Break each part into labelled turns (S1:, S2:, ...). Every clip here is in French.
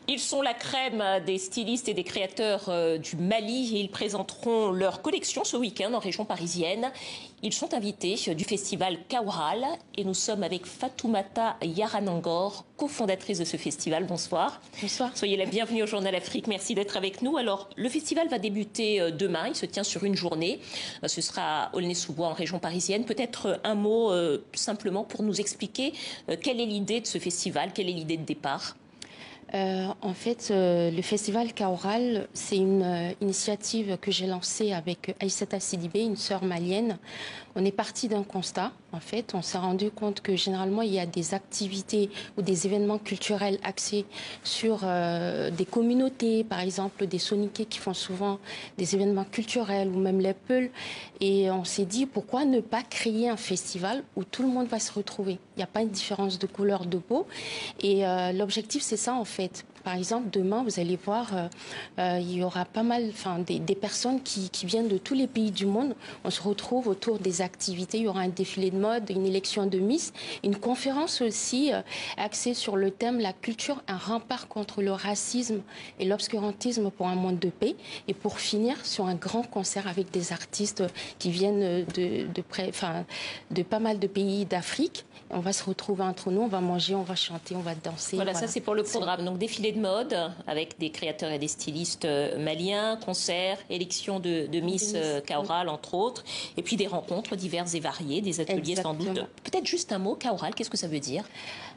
S1: Ils sont la crème des stylistes et des créateurs du Mali et ils présenteront leur collection ce week-end en région parisienne. Ils sont invités du festival Kaoural et nous sommes avec Fatoumata Yaranangor, cofondatrice de ce festival. Bonsoir.
S2: Bonsoir.
S1: Soyez la bienvenue au Journal Afrique. Merci d'être avec nous. Alors, le festival va débuter demain. Il se tient sur une journée. Ce sera à Aulnay-sous-Bois en région parisienne. Peut-être un mot simplement pour nous expliquer quelle est l'idée de ce festival, quelle est l'idée de départ.
S2: En fait, le festival Kaoural, c'est une initiative que j'ai lancée avec Aïssata Sidibé, une sœur malienne. On est parti d'un constat. En fait, on s'est rendu compte que généralement, il y a des activités ou des événements culturels axés sur des communautés, par exemple des Soniqués qui font souvent des événements culturels ou même les Peuls. Et on s'est dit, pourquoi ne pas créer un festival où tout le monde va se retrouver? Il n'y a pas une différence de couleur de peau. Et l'objectif, c'est ça, en fait. Par exemple, demain, vous allez voir, il y aura pas mal, des personnes qui viennent de tous les pays du monde. On se retrouve autour des activités. Il y aura un défilé de mode, une élection de Miss, une conférence aussi axée sur le thème « La culture, un rempart contre le racisme et l'obscurantisme pour un monde de paix ». Et pour finir, sur un grand concert avec des artistes qui viennent de pas mal de pays d'Afrique. On va se retrouver entre nous, on va manger, on va chanter, on va danser.
S1: Voilà, ça c'est pour le programme. Donc défilé de mode avec des créateurs et des stylistes maliens, concerts, élection de Miss Kaoural entre autres, et puis des rencontres diverses et variées, des ateliers sans doute. Peut-être juste un mot, Kaoural, qu'est-ce que ça veut dire?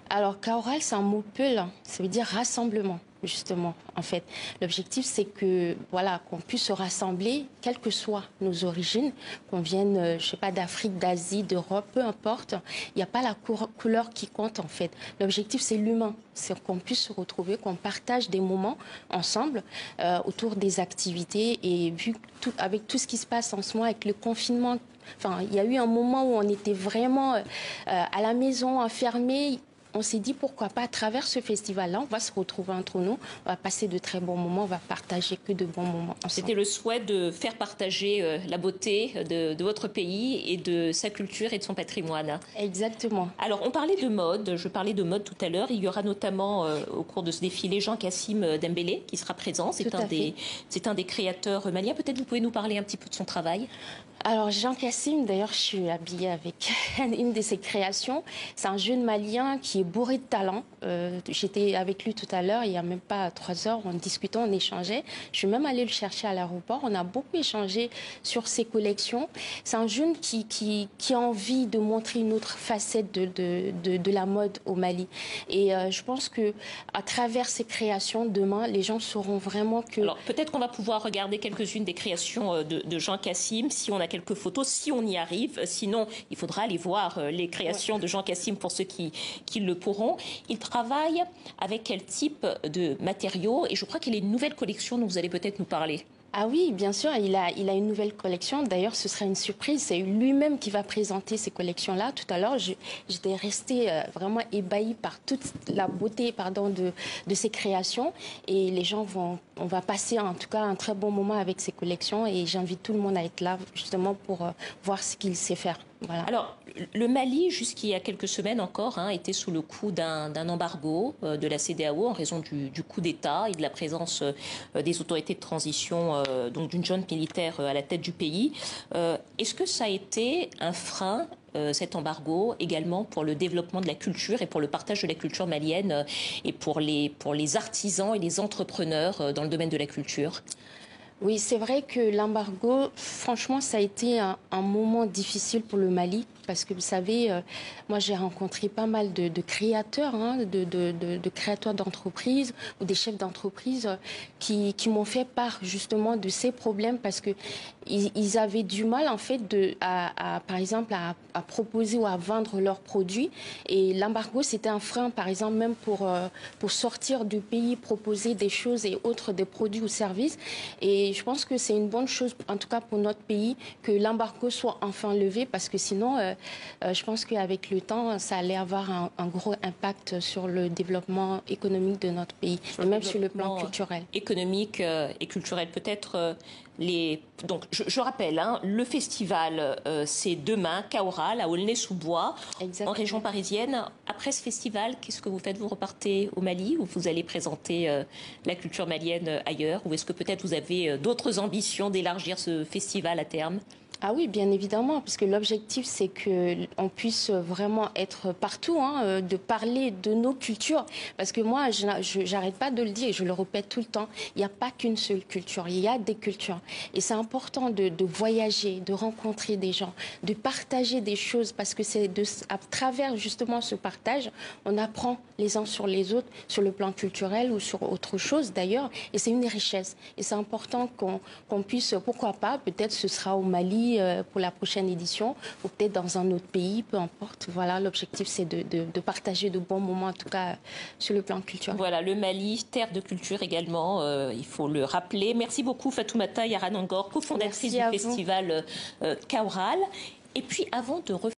S2: Alors Kaoural, c'est un mot peul, ça veut dire rassemblement. Justement, en fait, l'objectif, c'est que voilà, qu'on puisse se rassembler, quelles que soient nos origines, qu'on vienne, je sais pas, d'Afrique, d'Asie, d'Europe, peu importe. Il n'y a pas la couleur qui compte, en fait. L'objectif, c'est l'humain, c'est qu'on puisse se retrouver, qu'on partage des moments ensemble autour des activités. Et vu avec tout ce qui se passe en ce moment, avec le confinement, il y a eu un moment où on était vraiment à la maison, enfermés. On s'est dit pourquoi pas à travers ce festival-là, on va se retrouver entre nous, on va passer de très bons moments, on va partager que de bons moments ensemble.
S1: C'était le souhait de faire partager la beauté de votre pays et de sa culture et de son patrimoine.
S2: Exactement.
S1: Alors on parlait de mode, je parlais de mode tout à l'heure, il y aura notamment au cours de ce défilé Jean-Kassim Dembélé qui sera présent, c'est un des créateurs maliens. Peut-être vous pouvez nous parler un petit peu de son travail.
S2: Alors Jean-Kassim, d'ailleurs, je suis habillée avec une de ses créations. C'est un jeune malien qui est bourré de talent. J'étais avec lui tout à l'heure, il n'y a même pas 3 heures, on discutait, on échangeait. Je suis même allée le chercher à l'aéroport. On a beaucoup échangé sur ses collections. C'est un jeune qui a envie de montrer une autre facette de la mode au Mali. Et je pense qu'à travers ses créations, demain, les gens sauront vraiment que...
S1: Alors peut-être qu'on va pouvoir regarder quelques-unes des créations de Jean-Kassim, si on a quelques photos, si on y arrive. Sinon, il faudra aller voir les créations de Jean-Kassim pour ceux qui le pourront. Il travaille avec quel type de matériaux? Et je crois qu'il y a une nouvelle collection dont vous allez peut-être nous parler.
S2: Ah oui, bien sûr, il a une nouvelle collection. D'ailleurs, ce sera une surprise. C'est lui-même qui va présenter ces collections-là. Tout à l'heure, j'étais restée vraiment ébahie par toute la beauté de ses créations. Et les gens on va passer en tout cas un très bon moment avec ces collections. Et j'invite tout le monde à être là justement pour voir ce qu'il sait faire. Voilà.
S1: Alors, le Mali, jusqu'il y a quelques semaines encore, était sous le coup d'un embargo de la CEDEAO en raison du coup d'État et de la présence des autorités de transition, donc d'une junte militaire à la tête du pays. Est-ce que ça a été un frein, cet embargo, également pour le développement de la culture et pour le partage de la culture malienne et pour les artisans et les entrepreneurs dans le domaine de la culture?
S2: Oui, c'est vrai que l'embargo, franchement, ça a été un moment difficile pour le Mali. Parce que vous savez, moi j'ai rencontré pas mal de créateurs, de créateurs d'entreprises ou des chefs d'entreprise qui m'ont fait part justement de ces problèmes parce que ils avaient du mal en fait par exemple à proposer ou à vendre leurs produits et l'embargo c'était un frein par exemple même pour sortir du pays, proposer des choses et autres des produits ou services et je pense que c'est une bonne chose en tout cas pour notre pays que l'embargo soit enfin levé parce que sinon je pense qu'avec le temps, ça allait avoir un gros impact sur le développement économique de notre pays, et même sur le plan culturel.
S1: Économique et culturel. Peut-être Donc, je rappelle, hein, le festival, c'est demain, Kaoral, à Aulnay-sous-Bois, en région parisienne. Après ce festival, qu'est-ce que vous faites? Vous repartez au Mali ou vous allez présenter la culture malienne ailleurs? Ou est-ce que peut-être vous avez d'autres ambitions d'élargir ce festival à terme?
S2: Ah oui, bien évidemment, parce que l'objectif, c'est qu'on puisse vraiment être partout, hein, de parler de nos cultures. Parce que moi, j'arrête pas de le dire et je le répète tout le temps, il n'y a pas qu'une seule culture, il y a des cultures. Et c'est important de voyager, de rencontrer des gens, de partager des choses, parce que c'est à travers justement ce partage, on apprend les uns sur les autres, sur le plan culturel ou sur autre chose d'ailleurs. Et c'est une richesse. Et c'est important qu'on puisse, pourquoi pas, peut-être ce sera au Mali, pour la prochaine édition, ou peut-être dans un autre pays, peu importe. Voilà, l'objectif, c'est de partager de bons moments, en tout cas sur le plan culturel.
S1: Voilà, le Mali, terre de culture également, il faut le rappeler. Merci beaucoup Fatoumata Yaranangor, cofondatrice du festival Kaoral. Et puis avant de